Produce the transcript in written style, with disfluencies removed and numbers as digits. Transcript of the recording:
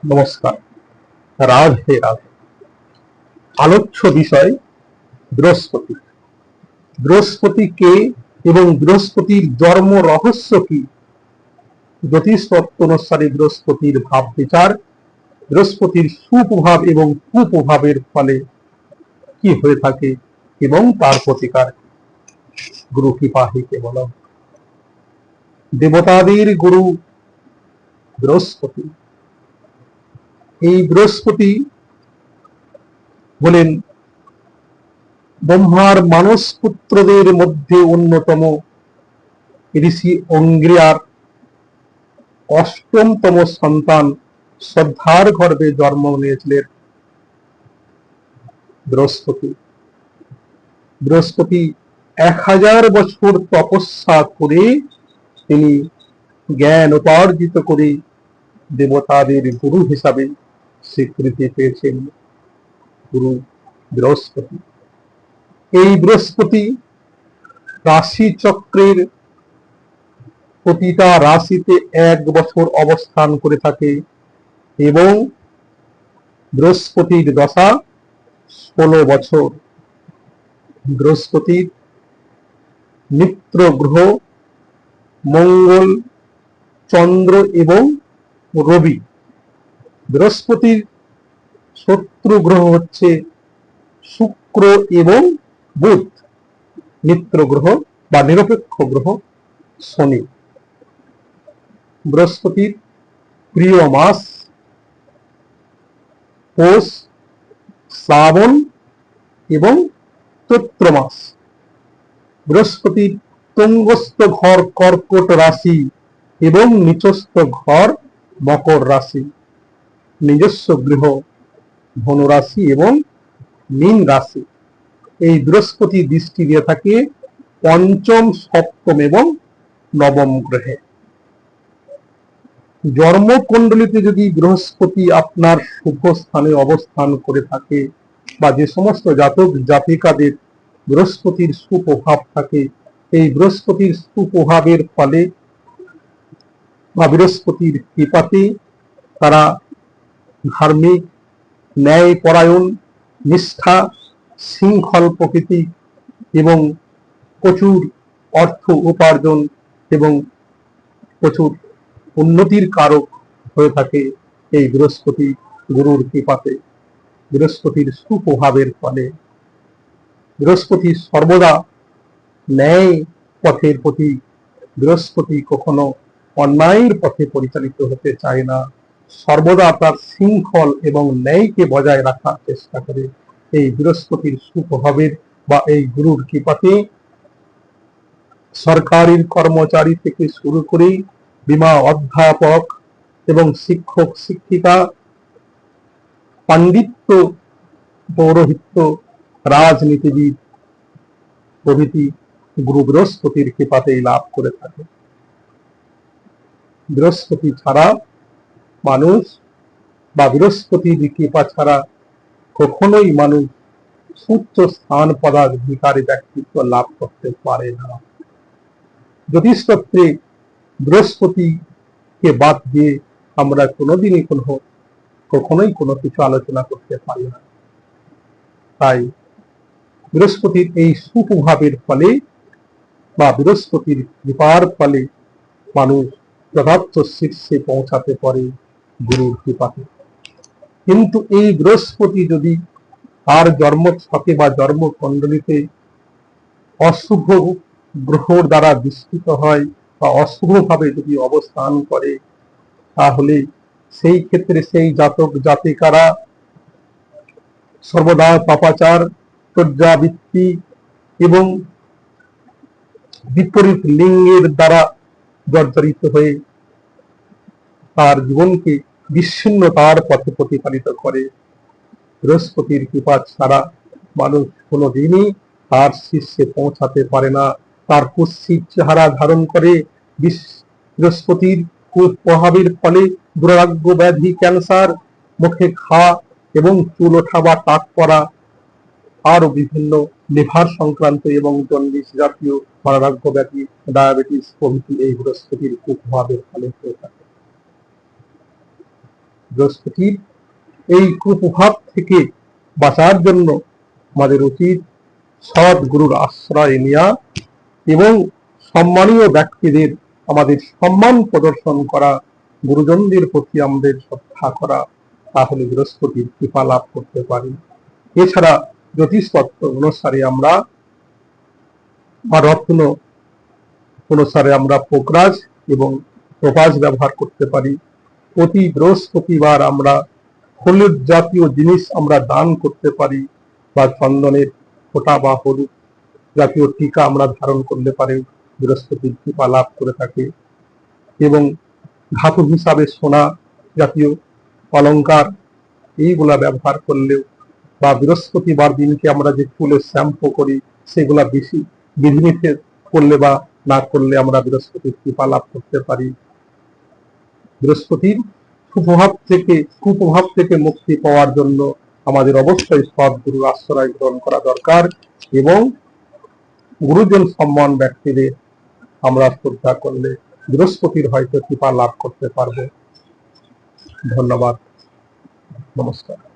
নমস্কার। রাধে রাধে। আলোচ্য বিষয় বৃহস্পতি। বৃহস্পতি কে এবং বৃহস্পতির জন্ম রহস্য কি? জ্যোতিষ তত্ত্ব অনুসারে বৃহস্পতির ভাব বিচার, বৃহস্পতির সুপ্রভাব এবং কুপ্রভাবের ফলে কি হয়ে থাকে এবং তার প্রতিকার। গুরু কৃপাকে বলা দেবতাদের গুরু বৃহস্পতি। এই বৃহস্পতি বলেন ব্রহ্মার মানস পুত্রদের মধ্যে অন্যতম ঋষি অঙ্গিরার অষ্টমতম সন্তান শ্রদ্ধার গর্ভে জন্ম নিয়েছিলেন বৃহস্পতি। বৃহস্পতি 1000 বছর তপস্যা করে তিনি জ্ঞান উপার্জিত করে দেবতাদের গুরু হিসাবে স্বীকৃতি পেয়েছেন গুরু বৃহস্পতি। এই বৃহস্পতি রাশি চক্রের প্রতিটা রাশিতে 1 বছর অবস্থান করে থাকে এবং বৃহস্পতির দশা 16 বছর। বৃহস্পতির মিত্র গ্রহ মঙ্গল, চন্দ্র এবং রবি। বৃহস্পতির শত্রু গ্রহ হচ্ছে শুক্র এবং বুধ। মিত্র গ্রহ বা নিরপেক্ষ গ্রহ শনি। বৃহস্পতির প্রিয় মাস পৌষ, শ্রাবণ এবং চৈত্র মাস। বৃহস্পতির তুঙ্গস্থ ঘর কর্কট রাশি এবং নিচস্থ ঘর মকর রাশি। নিজস্ব গৃহ ধনু রাশি এবং মীন রাশি। এই বৃহস্পতি দৃষ্টি দিয়ে থাকে পঞ্চম, সপ্তম এবং নবম গ্রহে। জন্মকুণ্ডলিতে যদি বৃহস্পতি আপনার শুভ স্থানে অবস্থান করে থাকে বা যে সমস্ত জাতক জাতিকাদের বৃহস্পতির সুপ্রভাব থাকে, এই বৃহস্পতির সুপ্রভাবের ফলে বা বৃহস্পতির কৃপাতে তারা ধার্মিক, ন্যায়পরায়ণ, নিষ্ঠা, শৃঙ্খল প্রকৃতি এবং প্রচুর অর্থ উপার্জন এবং প্রচুর উন্নতির কারক হয়ে থাকে এই বৃহস্পতি গুরুর কৃপাতে, বৃহস্পতির সুপ্রভাবের ফলে। বৃহস্পতি সর্বদা ন্যায় পথের প্রতি। বৃহস্পতি কখনো অন্যায়ের পথে পরিচালিত হতে চায় না, সর্বদা তার শৃঙ্খল এবং ন্যায়কে বজায় রাখার চেষ্টা করে। এই বৃহস্পতির সুপ্রভাবের বা এই গুরুর কৃপাতে সরকারি কর্মচারী থেকে শুরু করে বিমা অধ্যাপক এবং শিক্ষক শিক্ষিকা, পাণ্ডিত্য, পৌরোহিত্য, রাজনীতিবিদ প্রভৃতি গুরু বৃহস্পতির কৃপাতেই লাভ করে থাকে। বৃহস্পতি ছাড়া মানুষ বা বৃহস্পতির কৃপা ছাড়া কখনোই মানুষ উচ্চ স্থান পদাধিকারী ব্যক্তিত্ব লাভ করতে পারে না। জ্যোতিষতত্ত্বে বৃহস্পতিকে বাদ দিয়ে আমরা কোনোদিনই কখনোই কোনো কিছু আলোচনা করতে পারি না। তাই বৃহস্পতির এই সুপ্রভাবের ফলে বা বৃহস্পতির কৃপার ফলে মানুষ যথার্থ শীর্ষে পৌঁছাতে পারে গুরুর কৃপাতে। কিন্তু এই বৃহস্পতি যদি তার জন্ম ছকে বা জন্মকুণ্ডলিতে অশুভ গ্রহর দ্বারা বিস্তৃত হয় বা অশুভভাবে যদি অবস্থান করে, তাহলে সেই ক্ষেত্রে সেই জাতক জাতিকারা সর্বদা পাপাচার, প্রজ্ঞাবৃত্তি এবং বিপরীত লিঙ্গের দ্বারা জর্জরিত হয়ে তার জীবনকে বিচ্ছিন্নতার পথে প্রতিফলিত করে। বৃহস্পতির কৃপা ছাড়া মানুষ কোনোদিনই তার শীর্ষে পৌঁছাতে পারে না। তার কুৎসিত চেহারা ধারণ করে বৃহস্পতির কুপ্রভাবের ফলে দুরারোগ্য ব্যাধি, ক্যান্সার, মুখে ঘা এবং চুল ওঠা বা টাক পড়া, আরো বিভিন্ন লিভার সংক্রান্ত এবং জন্ডিস জাতীয় দুরারোগ্য ব্যাধি, ডায়াবেটিস প্রভৃতি এই বৃহস্পতির কুপ্রভাবের ফলে হয়ে থাকে। বৃহস্পতির এই কুপ্রভাব থেকে বাঁচার জন্য আমাদের উচিত সৎ গুরুর আশ্রয় নেওয়া এবং সম্মানীয় ব্যক্তিদের আমাদের সম্মান প্রদর্শন করা, গুরুজনদের প্রতি আমাদের শ্রদ্ধা করা, তাহলে বৃহস্পতির কৃপা লাভ করতে পারি। এছাড়া জ্যোতিষতত্ত্ব অনুসারে আমরা বা রত্ন অনুসারে আমরা পোকরাজ এবং টোপাজ ব্যবহার করতে পারি। প্রতি বৃহস্পতিবার আমরা হলুদ জাতীয় জিনিস আমরা দান করতে পারি, বা চন্দনের ফোঁটা বা হলুদ জাতীয় টিকা আমরা ধারণ করলে পারে বৃহস্পতির কৃপা লাভ করে থাকে। এবং ধাতু হিসাবে সোনা জাতীয় অলংকার এইগুলা ব্যবহার করলেও, বা বৃহস্পতিবার দিনকে আমরা যে চুলে শ্যাম্পু করি সেগুলা বেশি বিধিনিষেধ করলে বা না করলে আমরা বৃহস্পতির কৃপা লাভ করতে পারি। বৃহস্পতির কুপ্রভাব থেকে মুক্তি পাওয়ার জন্য আমাদের অবশ্যই সদ্গুরুর আশ্রয় গ্রহণ করা দরকার এবং গুরুজন সম্মান ব্যক্তিদের আমরা শ্রদ্ধা করলে বৃহস্পতির হয়তো কৃপা লাভ করতে পারবো। ধন্যবাদ, নমস্কার।